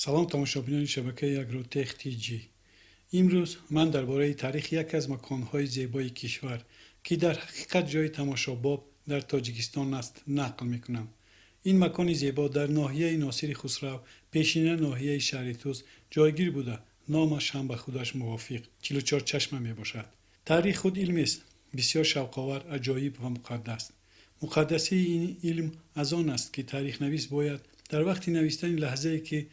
سلام تماشاچیان شبکه اگروتک تی جی. امروز من درباره تاریخ یکی از مکان‌های زیبای کشور که در حقیقت جای تماشاباب در تاجیکستان است نقل می‌کنم. این مکان زیبا در ناحیه ناصر خسرو پیشین ناحیه شهر توس جایگیر بوده. نامش هم به خودش موافق 44 چشمه میباشد. تاریخ خود علم است بسیار شوق‌آور، عجایب و مقدس. مقدسی این علم از آن است که تاریخ نویس باید در وقت نوشتن لحظه‌ای که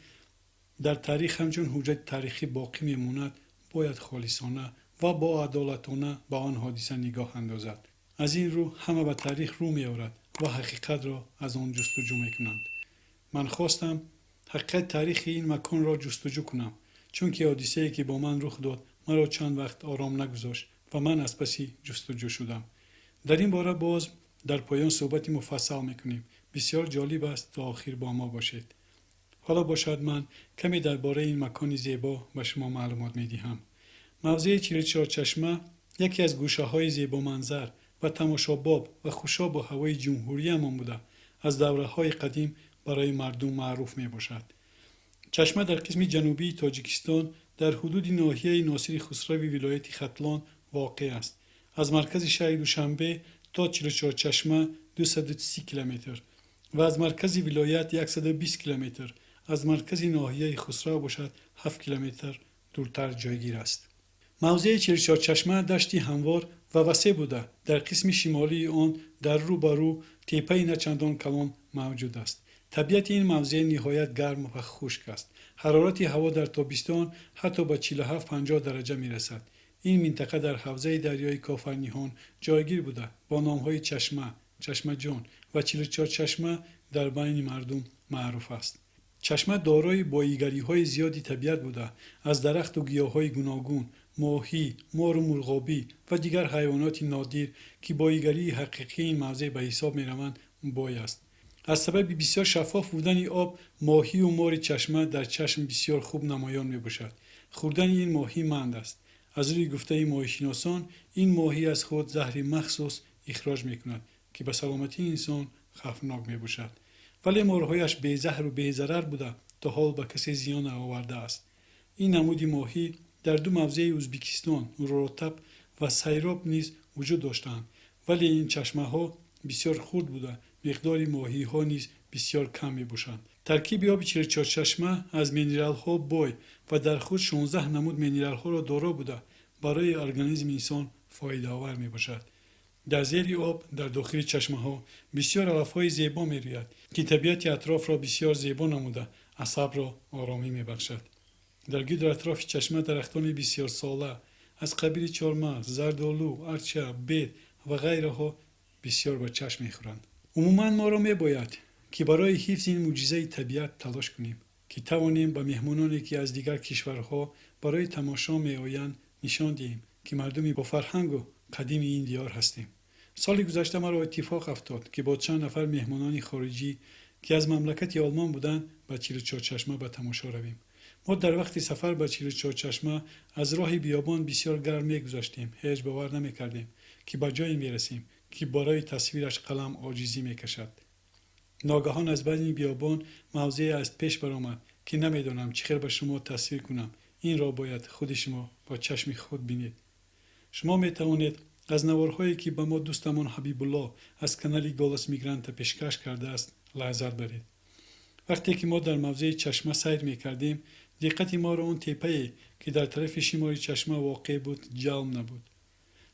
در تاریخ همچون حجت تاریخی باقی میماند باید خالصانه و با عدالتانه به آن حادثه نگاه اندازد. از این رو همه به تاریخ رو می‌آورد و حقیقت را از آن جستجو می‌کنند. من خواستم حقیقت تاریخ این مکان را جستجو کنم، چون که حادثه‌ای که با من رخ داد مرا چند وقت آرام نگذاشت و من از پسی جستجو شدم. در این باره باز در پایان صحبت مفصل می‌کنیم. بسیار جالب است تا آخر با ما باشید. حالا باشد من کمی درباره این مکان زیبا به شما معلومات می‌دهم. موضع 44 چشمه یکی از گوشه‌های زیبا منظر و تماشاباب و خوشاب با هوای جمهوری همان بوده از دوره‌های قدیم برای مردم معروف میباشد. چشمه در قسم جنوبی تاجیکستان در حدود ناحیه ناصر خسرو ولایت ختلان واقع است. از مرکز شهر دوشنبه تا 44 چشمه 230 کیلومتر و از مرکز ولایت 120 کیلومتر، از مرکز ناحیه خسرو باشد 7 کیلومتر دورتر جایگیر است. موضع 44 چشمه دشتی هموار و وسیع بوده. در قسم شمالی آن در رو بر رو تپه نچندان کلان موجود است. طبیعت این موضع نهایت گرم و خشک است. حرارت هوا در تابستان حتی به 47-50 درجه می رسد. این منطقه در حوزه دریای کافرنیهان جایگیر بوده با نام‌های چشمه، چشمه جان و 44 چشمه در بین مردم معروف است. چشمه دارای بایگری‌های زیادی طبیعت بوده. از درخت و گیاه‌های گوناگون، ماهی، مار و مرغابی و دیگر حیوانات نادر که بایگری حقیقی این موضع به حساب می‌روند بای است. از سبب بسیار شفاف بودن آب، ماهی و مار چشمه در چشم بسیار خوب نمایان می‌باشد. خوردن این ماهی مند است. از روی گفته ماهی‌شناسان این ماهی از خود زهر مخصوص اخراج می‌کند که به سلامتی انسان خطرناک می‌باشد. ولی مارهایش بی زهر و بی ضرر بوده تا حال به کسی زیان آورده است. این نمود ماهی در دو موضع ازبکستان، رورتب و سیراب نیز وجود داشتند، ولی این چشمه ها بسیار خرد بوده. مقدار ماهی ها نیز بسیار کم می باشند. ترکیب آب 44 چشمه از مینرال ها بای و در خود 16 نمود مینرال ها را دارا بوده برای ارگانیسم انسان فایده آور می باشد. در زیر آب در داخل چشمه ها بسیار علف های زیبا می روید که طبیعت اطراف را بسیار زیبا نموده اعصاب را آرامی می بخشد. در گرد اطراف چشمه درختان بسیار ساله از قبیل چهارمغز، زردآلو، ارچه، بید و غیره ها بسیار به چشم می خورند. عموما ما را می باید که برای حفظ این معجزه طبیعت تلاش کنیم که توانیم به مهمانانی که از دیگر کشورها برای تماشا می آیند نشان دهیم که مردمی با فرهنگ و قدیم این دیار هستیم. سال گذشته مرا اتفاق افتاد که با چند نفر مهمانان خارجی که از مملکت آلمان بودند به 44 چشمه به تماشا رویم. ما در وقت سفر به 44 چشمه از راه بیابان بسیار گرم می‌گذشتیم. هیچ باور نمی‌کردیم که به جایی می‌رسیم که برای تصویرش قلم عاجزی می‌کشد. ناگهان از بین بیابان موضعی از پیش برآمد که نمی‌دانم چطور به شما تصویر کنم. این را باید خود شما با چشم خود بینید. شما می‌توانید از نوارهایی که به ما دوستمان حبیب الله از کانال گالس میگرانت پیشکش کرده است لذت برید. وقتی که ما در موضع چشمه سیر می‌کردیم، دقت ما را اون تپه‌ای که در طرف شمال چشمه واقع بود جلب نبود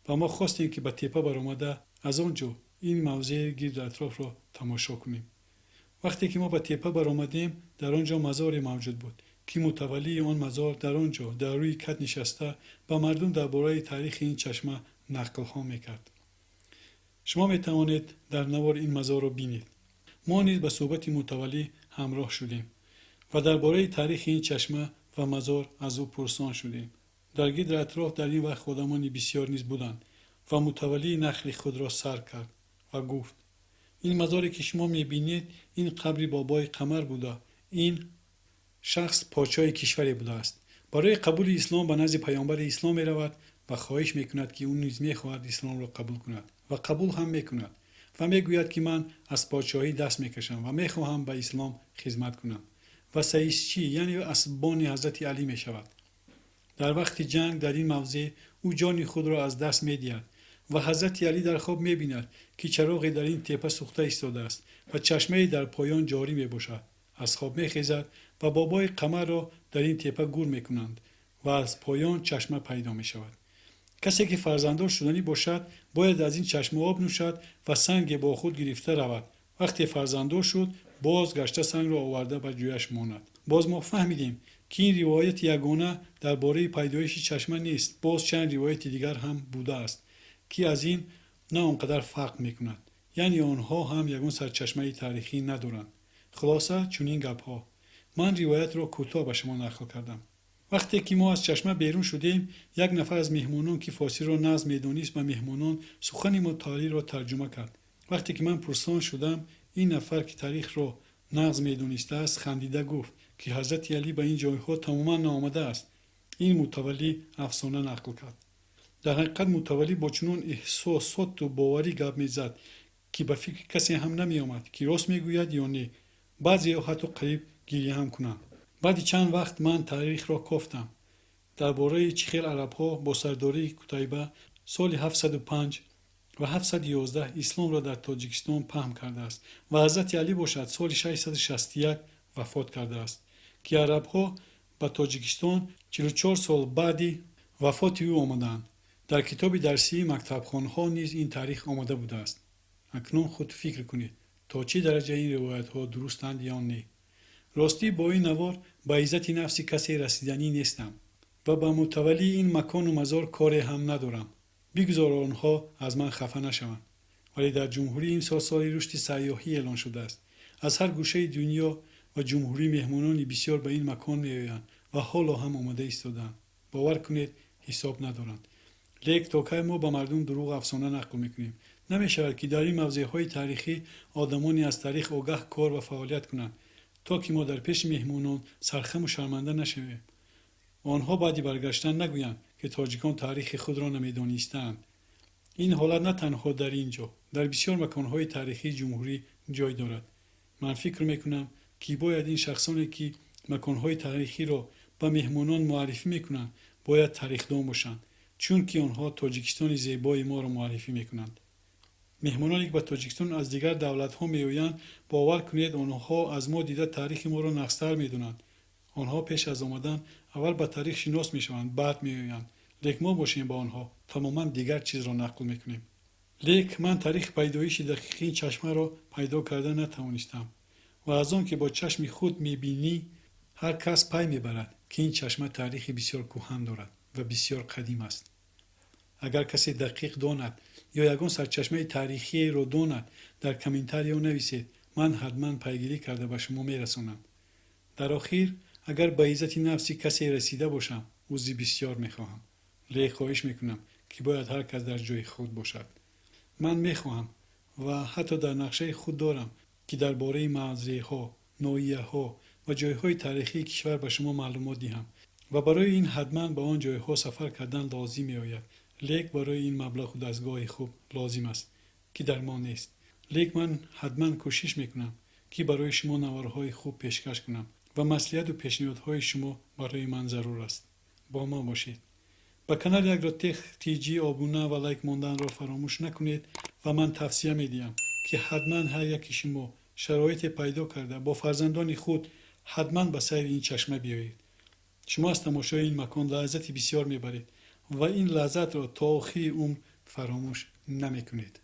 و ما خواستیم که به تپه برآمده از آنجا این موضع گرد اطراف را تماشا کنیم. وقتی که ما به تپه برآمدیم در آنجا مزاری موجود بود که متولی آن مزار در آنجا در روی کت نشسته با مردم درباره تاریخ این چشمه نقل ها میکرد. شما میتوانید در نوار این مزار را بینید. ما نیز به صحبت متولی همراه شدیم و درباره تاریخ این چشمه و مزار از او پرسان شدیم. در گرد اطراف در این وقت آدمان بسیار نیز بودند و متولی نخل خود را سر کرد و گفت: این مزاری که شما میبینید این قبر بابای قمر بوده. این شخص پادشاه کشوری بوده است. برای قبول اسلام به نزد پیامبر اسلام می رود و خواهش میکند که اون نیز میخواهد اسلام را قبول کند و قبول هم میکند و میگوید که من از پادشاهی دست میکشم و میخواهم به اسلام خدمت کنم و سیسچی یعنی اسبان حضرت علی می شود. در وقت جنگ در این موضع او جان خود را از دست می دهد و حضرت علی در خواب می بیند که چراغی در این تپه سوخته ایستاده است و چشمه در پایان جاری می باشد. از خواب می خیزد و بابای قمر را در این تپه گور می کنند و از پایان چشمه پیدا می شود. کسی که فرزنددار شدنی باشد باید از این چشمه آب نوشد و سنگ با خود گرفته رود. وقتی فرزنددار شد باز گشته سنگ را آورده به جویش ماند. باز ما فهمیدیم که این روایت یگانه درباره پیدایش چشمه نیست. باز چند روایت دیگر هم بوده است که از این نه آنقدر فرق میکند. یعنی آنها هم یگان سرچشمه تاریخی ندارند. خلاصه چنین گپها. من روایت را کوتاه به شما نقل کردم. وقتی که ما از چشمه بیرون شدیم یک نفر از مهمانان که فارسی را نظم میدانست به مهمانان سخن متعالی را ترجمه کرد. وقتی که من پرسان شدم این نفر که تاریخ را نظم میدانسته است خندیده گفت که حضرت علی به این جایها تماما نآمده است. این متولی افسانه نقل کرد. در حقیقت متولی با چنان احساسات و باوری گپ میزد که به فکر کسی هم نمی آمد که راست میگوید یا نه. بعضی ها حتی قریب گریه هم کنند. بعد چند وقت من تاریخ را گفتم. درباره چخیل عرب ها با سرداری کتیبه سال 705 و 711 اسلام را در تاجیکستان پهن کرده است و حضرت علی باشد سال 661 وفات کرده است که عرب ها به تاجیکستان 44 سال بعدی وفات او آمدند. در کتاب درسی مکتبخانه ها نیز این تاریخ آمده بوده است. اکنون خود فکر کنید تا چه درجه این روایت ها درستند یا نه. راستی با این نوار به عزت نفس کسی رسیدنی نیستم و به متولی این مکان و مزار کاری هم ندارم. بگذار آنها از من خفه نشوند. ولی در جمهوری امسال سال رشد سیاحی اعلان شده است. از هر گوشه دنیا و جمهوری مهمانانی بسیار به این مکان میآیند و حالا هم آماده ایستادند. باور کنید حساب ندارند. لیک تا که ما به مردم دروغ افسانه نقل میکنیم نمی شود که در این موضع های تاریخی آدمانی از تاریخ آگاه کار و فعالیت کنند تا که ما در پیش مهمانان سرخم و شرمنده نشویم. آنها بعدی برگشتن نگویند که تاجیکان تاریخ خود را نمیدانستند. این حالت نه تنها در اینجا در بسیار مکانهای تاریخی جمهوری جای دارد. من فکر میکنم که باید این شخصانی که مکانهای تاریخی را به مهمانان معرفی میکنند باید تاریخدان باشند، چون که آنها تاجیکستان زیبای ما را معرفی میکنند. مهمانانی که به تاجیکستان از دیگر دولت‌ها میآیند باور کنید آنها از ما دیده تاریخ ما را نقص‌تر میدانند. آنها پیش از آمدن اول به تاریخ شناس میشوند بعد میآیند. لیک ما باشیم با آنها تماما دیگر چیز را نقل میکنیم. لیک من تاریخ پیدایش دقیق این چشمه را پیدا کرده نتوانستم و از آن که با چشم خود میبینی هر کس پی میبرد که این چشمه تاریخ بسیار کهن دارد و بسیار قدیم است. اگر کسی دقیق داند یا یگان سرچشمه تاریخی را داند در کامنتاریا نویسید. من حتما پیگیری کرده به شما میرسانم. در آخر اگر به عزت نفسی کسی رسیده باشم عذر بسیار میخواهم. لیک خواهش میکنم که باید هر کس در جای خود باشد. من میخواهم و حتی در نقشه خود دارم که درباره مزرعه‌ها، ناحیه‌ها و جایهای تاریخی کشور به شما معلومات دهم و برای این حتما به آن جایها سفر کردن لازم میآید. لیک برای این مبلغ و دستگاه خوب لازم است که در ما نیست. لیک من حتما کوشش میکنم که برای شما نوارهای خوب پیشکش کنم و مصلحت و پیشنهادهای شما برای من ضرور است. با ما باشید. با کانال یک را تیجی آبونه و لایک ماندن را فراموش نکنید و من توصیه میدیم که حتما هر یک شما شرایط پیدا کرده با فرزندان خود حتما به سیر این چشمه بیایید. شما از تماشای این مکان لذت بسیار میبرید و این لذت را تا آخر عمر فراموش نمیکنید.